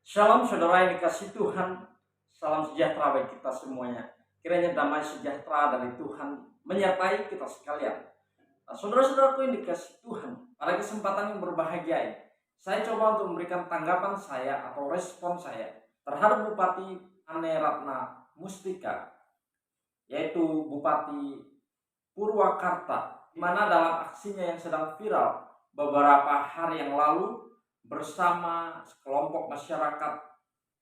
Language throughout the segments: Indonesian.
Shalom saudara yang dikasih Tuhan, salam sejahtera bagi kita semuanya. Kiranya damai sejahtera dari Tuhan menyertai kita sekalian. Nah, saudara-saudaraku yang dikasih Tuhan, pada kesempatan yang berbahagia ini, saya coba untuk memberikan tanggapan saya atau respon saya terhadap Bupati Ane Ratna Mustika, yaitu Bupati Purwakarta, di mana dalam aksinya yang sedang viral beberapa hari yang lalu bersama sekelompok masyarakat,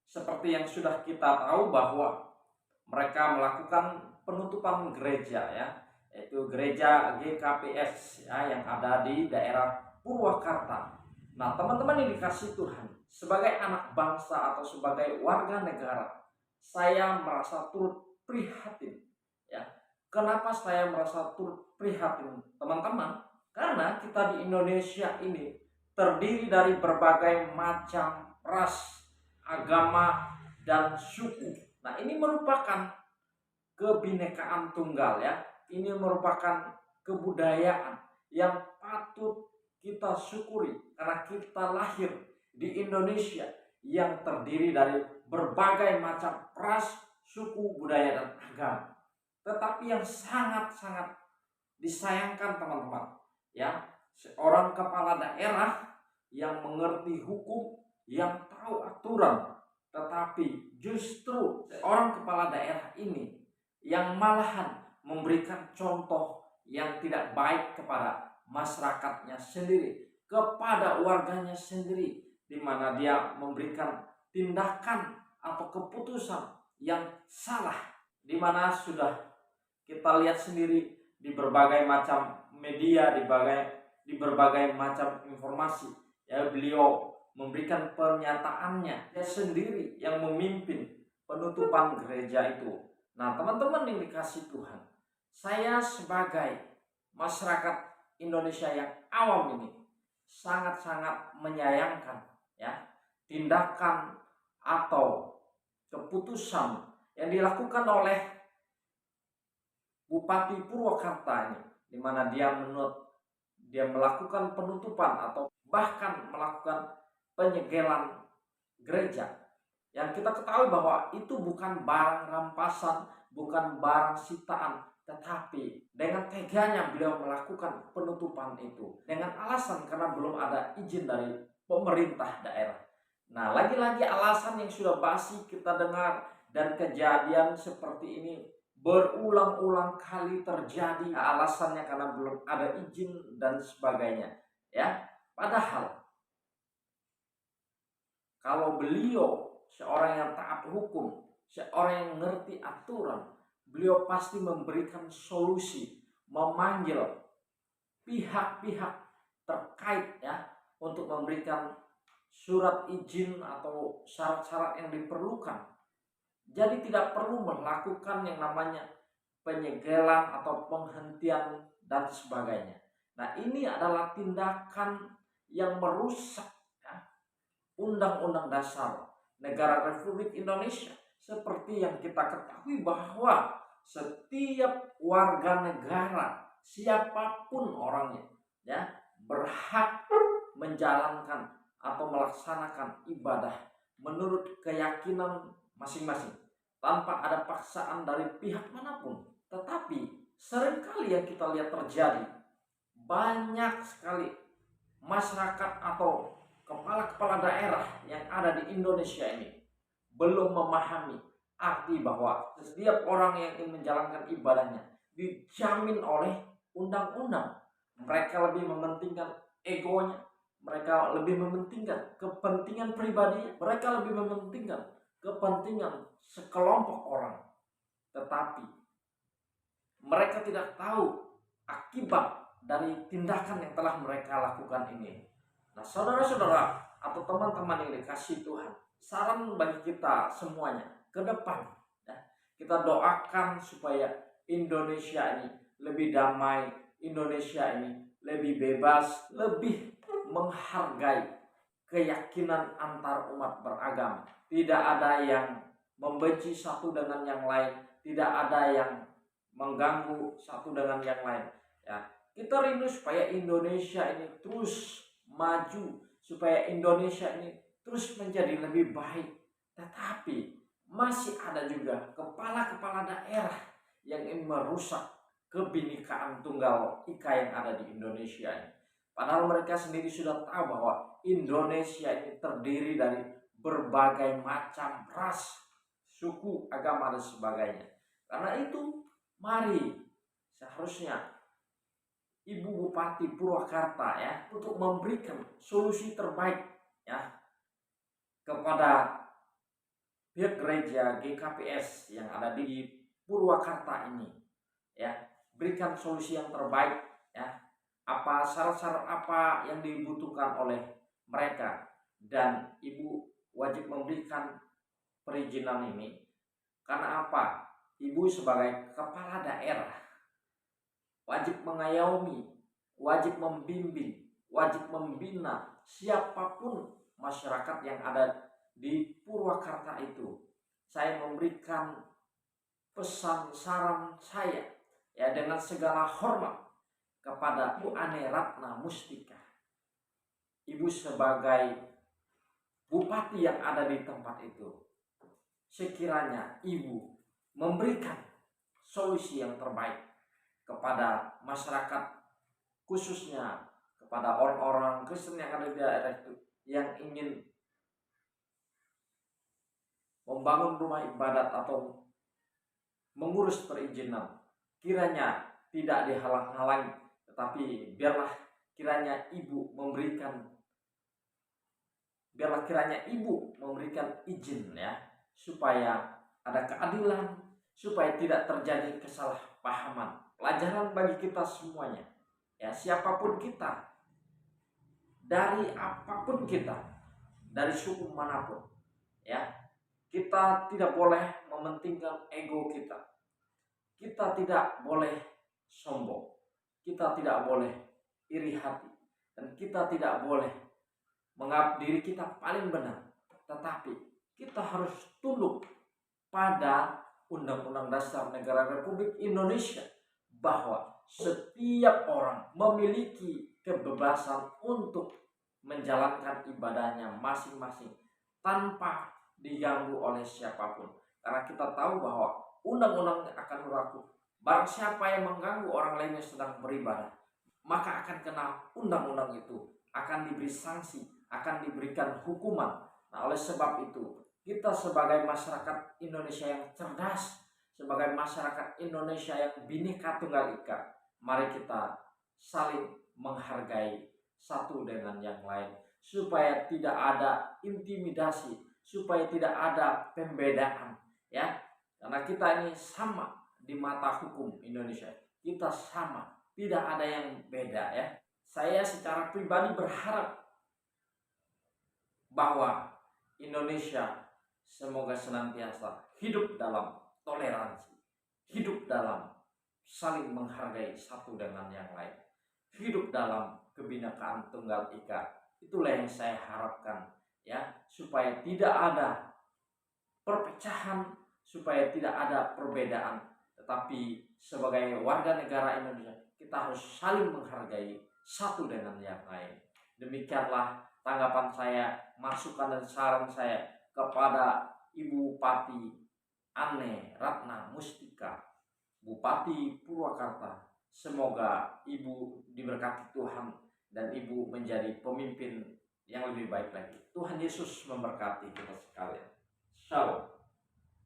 seperti yang sudah kita tahu bahwa mereka melakukan penutupan gereja, ya, yaitu gereja GKPS ya, yang ada di daerah Purwakarta. Nah, teman-teman yang dikasih Tuhan, sebagai anak bangsa atau sebagai warga negara, saya merasa turut prihatin, ya. Kenapa saya merasa turut prihatin, teman-teman? Karena kita di Indonesia ini terdiri dari berbagai macam ras, agama, dan suku. Nah, ini merupakan kebinekaan tunggal, ya. Ini merupakan kebudayaan yang patut kita syukuri karena kita lahir di Indonesia yang terdiri dari berbagai macam ras, suku, budaya, dan agama. Tetapi yang sangat-sangat disayangkan, teman-teman, ya, seorang kepala daerah yang mengerti hukum, yang tahu aturan, tetapi justru seorang kepala daerah ini yang malahan memberikan contoh yang tidak baik kepada masyarakatnya sendiri, kepada warganya sendiri, di mana dia memberikan tindakan atau keputusan yang salah, di mana sudah kita lihat sendiri di berbagai macam media, di berbagai macam informasi, ya, beliau memberikan pernyataannya dia sendiri yang memimpin penutupan gereja itu. Nah, teman-teman yang dikasih Tuhan, saya sebagai masyarakat Indonesia yang awam ini sangat-sangat menyayangkan, ya, tindakan atau keputusan yang dilakukan oleh Bupati Purwakarta ini, di mana dia melakukan penutupan atau bahkan melakukan penyegelan gereja, yang kita ketahui bahwa itu bukan barang rampasan, bukan barang sitaan, tetapi dengan teganya beliau melakukan penutupan itu dengan alasan karena belum ada izin dari pemerintah daerah. Nah, lagi-lagi alasan yang sudah basi kita dengar, dan kejadian seperti ini berulang-ulang kali terjadi. Alasannya karena belum ada izin dan sebagainya, ya. Padahal kalau beliau seorang yang taat hukum, seorang yang mengerti aturan, beliau pasti memberikan solusi, memanggil pihak-pihak terkait, ya, untuk memberikan surat izin atau syarat-syarat yang diperlukan. Jadi tidak perlu melakukan yang namanya penyegelan atau penghentian dan sebagainya. Nah, ini adalah tindakan yang merusak, ya, Undang-Undang Dasar Negara Republik Indonesia. Seperti yang kita ketahui bahwa setiap warga negara, siapapun orangnya, ya, berhak menjalankan atau melaksanakan ibadah menurut keyakinan masing-masing tanpa ada paksaan dari pihak manapun. Tetapi seringkali yang kita lihat terjadi, banyak sekali masyarakat atau kepala-kepala daerah yang ada di Indonesia ini belum memahami arti bahwa setiap orang yang ingin menjalankan ibadahnya dijamin oleh undang-undang. Mereka lebih mementingkan egonya, mereka lebih mementingkan kepentingan pribadinya, mereka lebih mementingkan kepentingan sekelompok orang. Tetapi mereka tidak tahu akibat dari tindakan yang telah mereka lakukan ini. Nah, saudara-saudara atau teman-teman yang dikasih Tuhan, saran bagi kita semuanya ke depan, ya, kita doakan supaya Indonesia ini lebih damai, Indonesia ini lebih bebas, lebih menghargai keyakinan antar umat beragama. Tidak ada yang membenci satu dengan yang lain, tidak ada yang mengganggu satu dengan yang lain, ya. Kita rindu supaya Indonesia ini terus maju, supaya Indonesia ini terus menjadi lebih baik. Tetapi masih ada juga kepala-kepala daerah yang ingin merusak kebinekaan tunggal ika yang ada di Indonesia ini. Padahal mereka sendiri sudah tahu bahwa Indonesia ini terdiri dari berbagai macam ras, suku, agama, dan sebagainya. Karena itu, mari seharusnya Ibu Bupati Purwakarta ya untuk memberikan solusi terbaik ya kepada pihak gereja GKPS yang ada di Purwakarta ini ya, berikan solusi yang terbaik ya, apa syarat-syarat apa yang dibutuhkan oleh mereka, dan Ibu wajib memberikan perizinan ini. Karena apa? Ibu sebagai kepala daerah wajib mengayomi, wajib membimbing, wajib membina siapapun masyarakat yang ada di Purwakarta itu. Saya memberikan pesan saran saya ya dengan segala hormat kepada Bu Ane Ratna Mustika. Ibu sebagai bupati yang ada di tempat itu, sekiranya Ibu memberikan solusi yang terbaik kepada masyarakat, khususnya kepada orang-orang Kristen yang ada di daerah itu yang ingin membangun rumah ibadat atau mengurus perizinan, kiranya tidak dihalang-halangi, tetapi biarlah kiranya Ibu memberikan izin ya, supaya ada keadilan, supaya tidak terjadi kesalahpahaman. Pelajaran bagi kita semuanya ya, siapapun kita, dari apapun kita, dari suku manapun ya, kita tidak boleh mementingkan ego kita. Kita tidak boleh sombong, kita tidak boleh iri hati, dan kita tidak boleh menganggap diri kita paling benar. Tetapi kita harus tunduk pada Undang-Undang Dasar Negara Republik Indonesia, bahwa setiap orang memiliki kebebasan untuk menjalankan ibadahnya masing-masing tanpa diganggu oleh siapapun. Karena kita tahu bahwa undang-undang akan berlaku. Barang siapa yang mengganggu orang lain yang sedang beribadah, maka akan kena undang-undang itu, akan diberi sanksi, akan diberikan hukuman. Nah, oleh sebab itu, kita sebagai masyarakat Indonesia yang cerdas, sebagai masyarakat Indonesia yang Bhinneka Tunggal Ika, mari kita saling menghargai satu dengan yang lain, supaya tidak ada intimidasi, supaya tidak ada pembedaan ya. Karena kita ini sama di mata hukum Indonesia. Kita sama, tidak ada yang beda ya. Saya secara pribadi berharap bahwa Indonesia semoga senantiasa hidup dalam toleransi, hidup dalam saling menghargai satu dengan yang lain, hidup dalam kebinekaan tunggal ika. Itulah yang saya harapkan ya, supaya tidak ada perpecahan, supaya tidak ada perbedaan, tetapi sebagai warga negara Indonesia kita harus saling menghargai satu dengan yang lain. Demikianlah tanggapan saya, masukan dan saran saya kepada Ibu Bupati Ane Ratna Mustika, Bupati Purwakarta. Semoga Ibu diberkati Tuhan dan Ibu menjadi pemimpin yang lebih baik lagi. Tuhan Yesus memberkati kita.